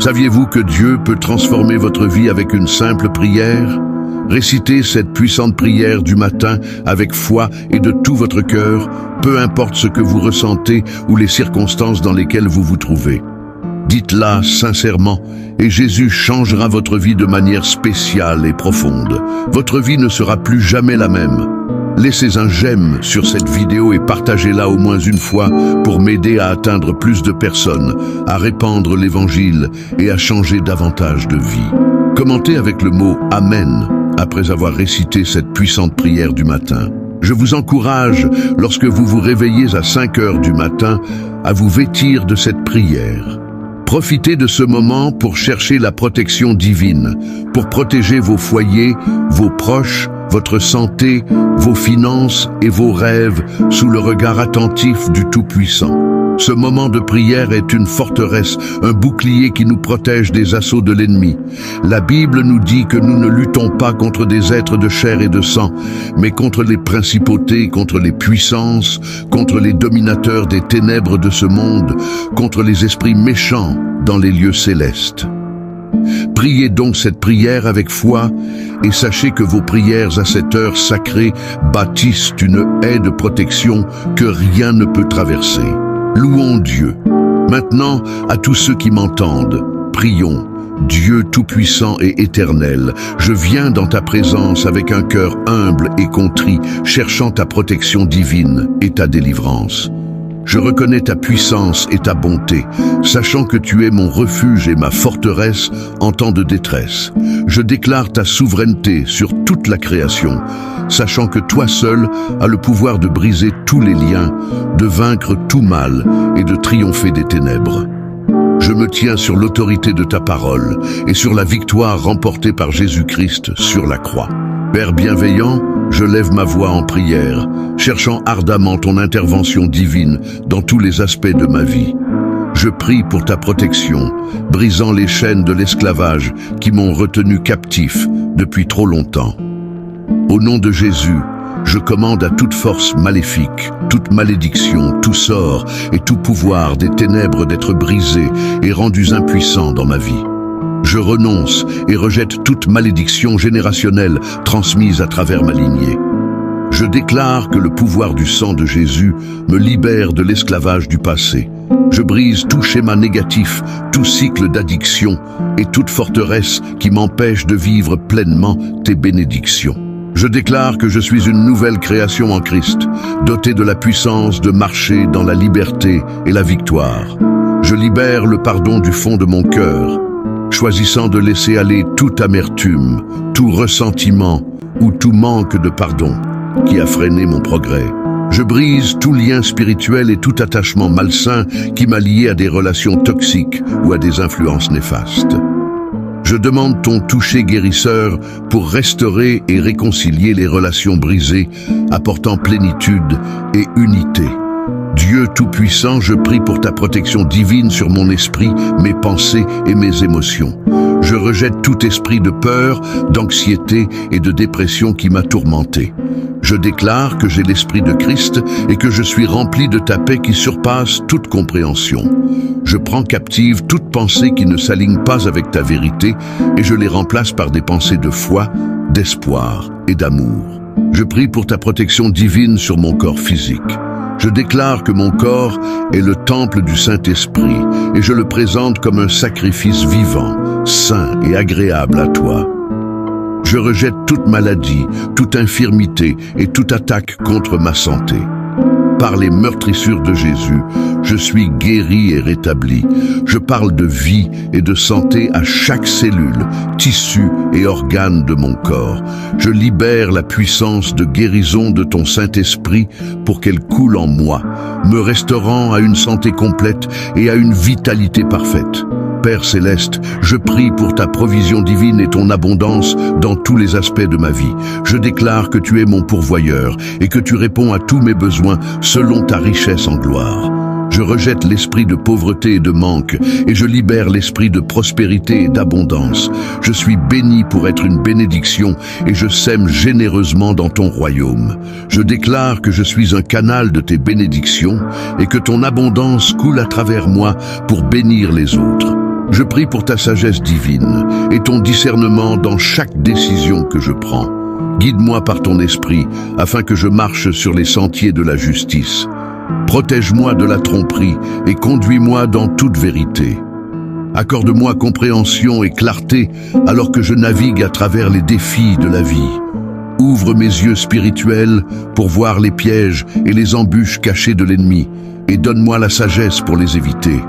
Saviez-vous que Dieu peut transformer votre vie avec une simple prière? Récitez cette puissante prière du matin avec foi et de tout votre cœur, peu importe ce que vous ressentez ou les circonstances dans lesquelles vous vous trouvez. Dites-la sincèrement et Jésus changera votre vie de manière spéciale et profonde. Votre vie ne sera plus jamais la même. Laissez un j'aime sur cette vidéo et partagez-la au moins une fois pour m'aider à atteindre plus de personnes, à répandre l'évangile et à changer davantage de vie. Commentez avec le mot « Amen » après avoir récité cette puissante prière du matin. Je vous encourage, lorsque vous vous réveillez à 5 heures du matin, à vous vêtir de cette prière. Profitez de ce moment pour chercher la protection divine, pour protéger vos foyers, vos proches, votre santé, vos finances et vos rêves sous le regard attentif du Tout-Puissant. Ce moment de prière est une forteresse, un bouclier qui nous protège des assauts de l'ennemi. La Bible nous dit que nous ne luttons pas contre des êtres de chair et de sang, mais contre les principautés, contre les puissances, contre les dominateurs des ténèbres de ce monde, contre les esprits méchants dans les lieux célestes. Priez donc cette prière avec foi et sachez que vos prières à cette heure sacrée bâtissent une haie de protection que rien ne peut traverser. Louons Dieu. Maintenant, à tous ceux qui m'entendent, prions. Dieu tout-puissant et éternel, je viens dans ta présence avec un cœur humble et contrit, cherchant ta protection divine et ta délivrance. Je reconnais ta puissance et ta bonté, sachant que tu es mon refuge et ma forteresse en temps de détresse. Je déclare ta souveraineté sur toute la création, sachant que toi seul as le pouvoir de briser tous les liens, de vaincre tout mal et de triompher des ténèbres. Je me tiens sur l'autorité de ta parole et sur la victoire remportée par Jésus-Christ sur la croix. Père bienveillant, je lève ma voix en prière, cherchant ardemment ton intervention divine dans tous les aspects de ma vie. Je prie pour ta protection, brisant les chaînes de l'esclavage qui m'ont retenu captif depuis trop longtemps. Au nom de Jésus, je commande à toute force maléfique, toute malédiction, tout sort et tout pouvoir des ténèbres d'être brisés et rendus impuissants dans ma vie. Je renonce et rejette toute malédiction générationnelle transmise à travers ma lignée. Je déclare que le pouvoir du sang de Jésus me libère de l'esclavage du passé. Je brise tout schéma négatif, tout cycle d'addiction et toute forteresse qui m'empêche de vivre pleinement tes bénédictions. Je déclare que je suis une nouvelle création en Christ, dotée de la puissance de marcher dans la liberté et la victoire. Je libère le pardon du fond de mon cœur, choisissant de laisser aller toute amertume, tout ressentiment ou tout manque de pardon qui a freiné mon progrès. Je brise tout lien spirituel et tout attachement malsain qui m'a lié à des relations toxiques ou à des influences néfastes. Je demande ton toucher guérisseur pour restaurer et réconcilier les relations brisées, apportant plénitude et unité. Dieu Tout-Puissant, je prie pour ta protection divine sur mon esprit, mes pensées et mes émotions. Je rejette tout esprit de peur, d'anxiété et de dépression qui m'a tourmenté. Je déclare que j'ai l'esprit de Christ et que je suis rempli de ta paix qui surpasse toute compréhension. Je prends captive toute pensée qui ne s'aligne pas avec ta vérité et je les remplace par des pensées de foi, d'espoir et d'amour. Je prie pour ta protection divine sur mon corps physique. Je déclare que mon corps est le temple du Saint-Esprit et je le présente comme un sacrifice vivant, saint et agréable à toi. Je rejette toute maladie, toute infirmité et toute attaque contre ma santé. Par les meurtrissures de Jésus, je suis guéri et rétabli. Je parle de vie et de santé à chaque cellule, tissu et organe de mon corps. Je libère la puissance de guérison de ton Saint-Esprit pour qu'elle coule en moi, me restaurant à une santé complète et à une vitalité parfaite. Père Céleste, je prie pour ta provision divine et ton abondance dans tous les aspects de ma vie. Je déclare que tu es mon pourvoyeur et que tu réponds à tous mes besoins selon ta richesse en gloire. Je rejette l'esprit de pauvreté et de manque et je libère l'esprit de prospérité et d'abondance. Je suis béni pour être une bénédiction et je sème généreusement dans ton royaume. Je déclare que je suis un canal de tes bénédictions et que ton abondance coule à travers moi pour bénir les autres. Je prie pour ta sagesse divine et ton discernement dans chaque décision que je prends. Guide-moi par ton esprit afin que je marche sur les sentiers de la justice. Protège-moi de la tromperie et conduis-moi dans toute vérité. Accorde-moi compréhension et clarté alors que je navigue à travers les défis de la vie. Ouvre mes yeux spirituels pour voir les pièges et les embûches cachées de l'ennemi et donne-moi la sagesse pour les éviter.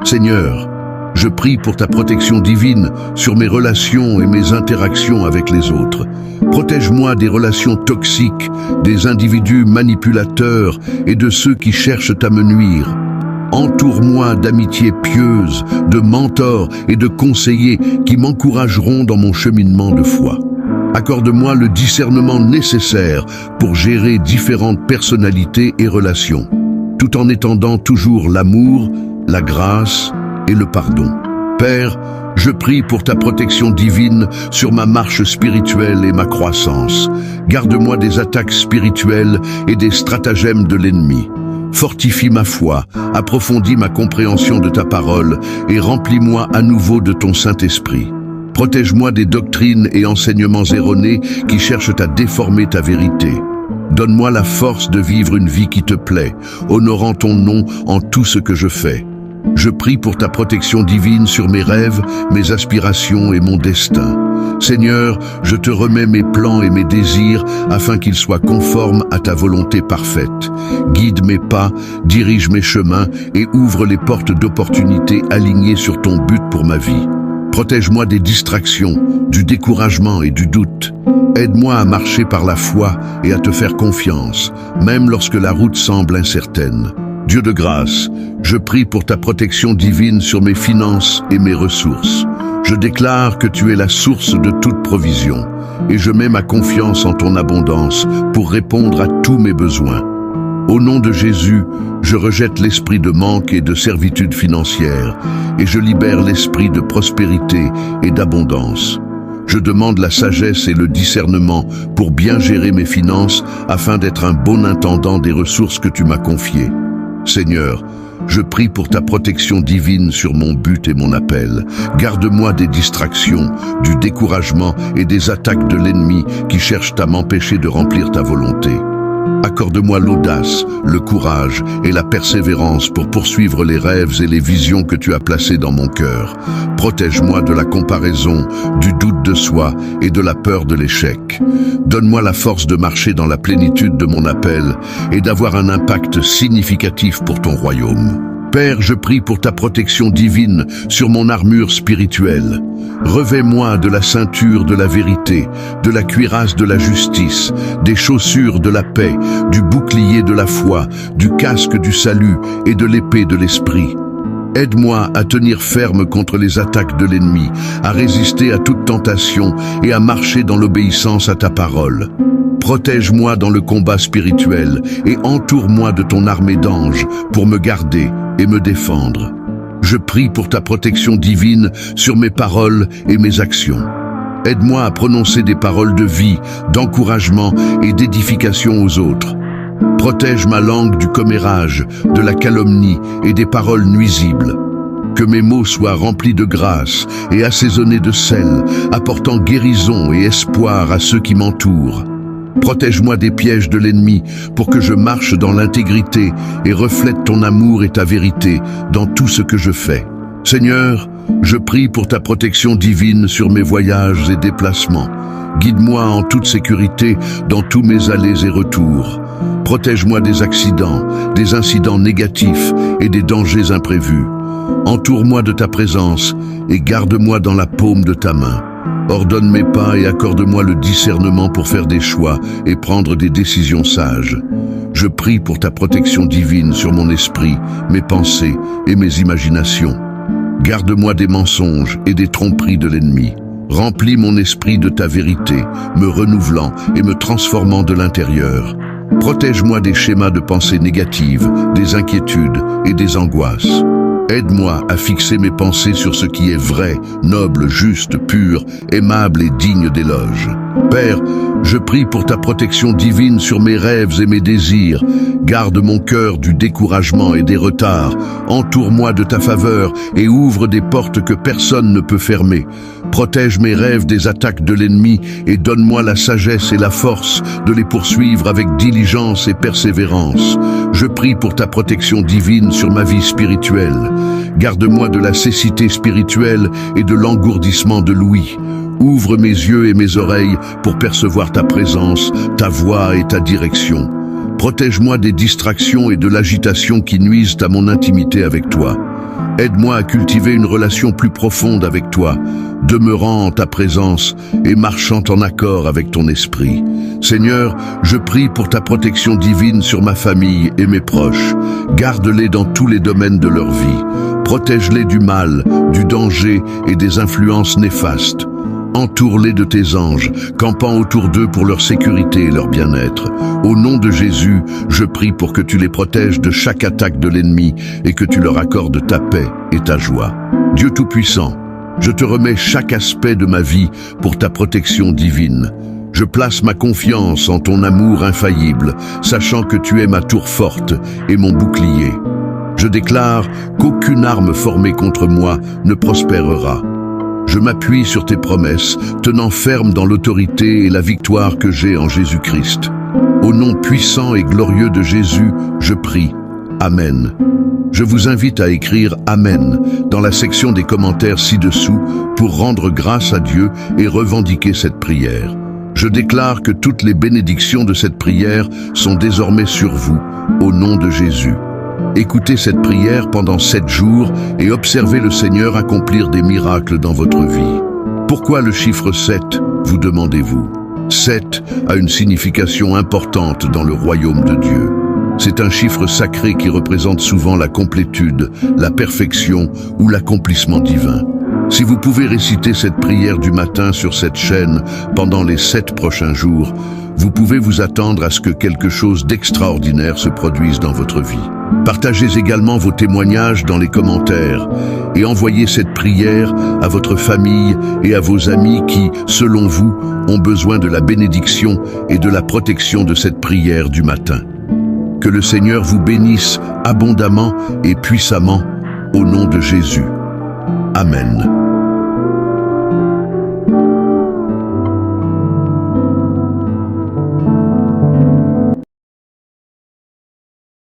Seigneur, je prie pour ta protection divine sur mes relations et mes interactions avec les autres. Protège-moi des relations toxiques, des individus manipulateurs et de ceux qui cherchent à me nuire. Entoure-moi d'amitiés pieuses, de mentors et de conseillers qui m'encourageront dans mon cheminement de foi. Accorde-moi le discernement nécessaire pour gérer différentes personnalités et relations, tout en étendant toujours l'amour, la grâce et le pardon. Père, je prie pour ta protection divine sur ma marche spirituelle et ma croissance. Garde-moi des attaques spirituelles et des stratagèmes de l'ennemi. Fortifie ma foi, approfondis ma compréhension de ta parole et remplis-moi à nouveau de ton Saint-Esprit. Protège-moi des doctrines et enseignements erronés qui cherchent à déformer ta vérité. Donne-moi la force de vivre une vie qui te plaît, honorant ton nom en tout ce que je fais. Je prie pour ta protection divine sur mes rêves, mes aspirations et mon destin. Seigneur, je te remets mes plans et mes désirs afin qu'ils soient conformes à ta volonté parfaite. Guide mes pas, dirige mes chemins et ouvre les portes d'opportunités alignées sur ton but pour ma vie. Protège-moi des distractions, du découragement et du doute. Aide-moi à marcher par la foi et à te faire confiance, même lorsque la route semble incertaine. Dieu de grâce, je prie pour ta protection divine sur mes finances et mes ressources. Je déclare que tu es la source de toute provision et je mets ma confiance en ton abondance pour répondre à tous mes besoins. Au nom de Jésus, je rejette l'esprit de manque et de servitude financière et je libère l'esprit de prospérité et d'abondance. Je demande la sagesse et le discernement pour bien gérer mes finances afin d'être un bon intendant des ressources que tu m'as confiées. Seigneur, je prie pour ta protection divine sur mon but et mon appel. Garde-moi des distractions, du découragement et des attaques de l'ennemi qui cherchent à m'empêcher de remplir ta volonté. Accorde-moi l'audace, le courage et la persévérance pour poursuivre les rêves et les visions que tu as placées dans mon cœur. Protège-moi de la comparaison, du doute de soi et de la peur de l'échec. Donne-moi la force de marcher dans la plénitude de mon appel et d'avoir un impact significatif pour ton royaume. Père, je prie pour ta protection divine sur mon armure spirituelle. Revêt-moi de la ceinture de la vérité, de la cuirasse de la justice, des chaussures de la paix, du bouclier de la foi, du casque du salut et de l'épée de l'esprit. Aide-moi à tenir ferme contre les attaques de l'ennemi, à résister à toute tentation et à marcher dans l'obéissance à ta parole. Protège-moi dans le combat spirituel et entoure-moi de ton armée d'anges pour me garder et me défendre. Je prie pour ta protection divine sur mes paroles et mes actions. Aide-moi à prononcer des paroles de vie, d'encouragement et d'édification aux autres. Protège ma langue du commérage, de la calomnie et des paroles nuisibles. Que mes mots soient remplis de grâce et assaisonnés de sel, apportant guérison et espoir à ceux qui m'entourent. Protège-moi des pièges de l'ennemi pour que je marche dans l'intégrité et reflète ton amour et ta vérité dans tout ce que je fais. Seigneur, je prie pour ta protection divine sur mes voyages et déplacements. Guide-moi en toute sécurité dans tous mes allers et retours. Protège-moi des accidents, des incidents négatifs et des dangers imprévus. Entoure-moi de ta présence et garde-moi dans la paume de ta main. Ordonne mes pas et accorde-moi le discernement pour faire des choix et prendre des décisions sages. Je prie pour ta protection divine sur mon esprit, mes pensées et mes imaginations. Garde-moi des mensonges et des tromperies de l'ennemi. Remplis mon esprit de ta vérité, me renouvelant et me transformant de l'intérieur. Protège-moi des schémas de pensée négatives, des inquiétudes et des angoisses. Aide-moi à fixer mes pensées sur ce qui est vrai, noble, juste, pur, aimable et digne d'éloge. Père, Je prie pour ta protection divine sur mes rêves et mes désirs. Garde mon cœur du découragement et des retards. Entoure-moi de ta faveur et ouvre des portes que personne ne peut fermer. Protège mes rêves des attaques de l'ennemi et donne-moi la sagesse et la force de les poursuivre avec diligence et persévérance. Je prie pour ta protection divine sur ma vie spirituelle. Garde-moi de la cécité spirituelle et de l'engourdissement de l'ouïe. Ouvre mes yeux et mes oreilles pour percevoir ta présence, ta voix et ta direction. Protège-moi des distractions et de l'agitation qui nuisent à mon intimité avec toi. Aide-moi à cultiver une relation plus profonde avec toi, demeurant en ta présence et marchant en accord avec ton esprit. Seigneur, je prie pour ta protection divine sur ma famille et mes proches. Garde-les dans tous les domaines de leur vie. Protège-les du mal, du danger et des influences néfastes. Entoure-les de tes anges, campant autour d'eux pour leur sécurité et leur bien-être. Au nom de Jésus, je prie pour que tu les protèges de chaque attaque de l'ennemi et que tu leur accordes ta paix et ta joie. Dieu Tout-Puissant, je te remets chaque aspect de ma vie pour ta protection divine. Je place ma confiance en ton amour infaillible, sachant que tu es ma tour forte et mon bouclier. Je déclare qu'aucune arme formée contre moi ne prospérera. Je m'appuie sur tes promesses, tenant ferme dans l'autorité et la victoire que j'ai en Jésus-Christ. Au nom puissant et glorieux de Jésus, je prie. Amen. Je vous invite à écrire Amen dans la section des commentaires ci-dessous pour rendre grâce à Dieu et revendiquer cette prière. Je déclare que toutes les bénédictions de cette prière sont désormais sur vous, au nom de Jésus. Écoutez cette prière pendant 7 jours et observez le Seigneur accomplir des miracles dans votre vie. Pourquoi le chiffre 7, vous demandez-vous? 7 a une signification importante dans le royaume de Dieu. C'est un chiffre sacré qui représente souvent la complétude, la perfection ou l'accomplissement divin. Si vous pouvez réciter cette prière du matin sur cette chaîne pendant les 7 prochains jours, vous pouvez vous attendre à ce que quelque chose d'extraordinaire se produise dans votre vie. Partagez également vos témoignages dans les commentaires et envoyez cette prière à votre famille et à vos amis qui, selon vous, ont besoin de la bénédiction et de la protection de cette prière du matin. Que le Seigneur vous bénisse abondamment et puissamment au nom de Jésus. Amen.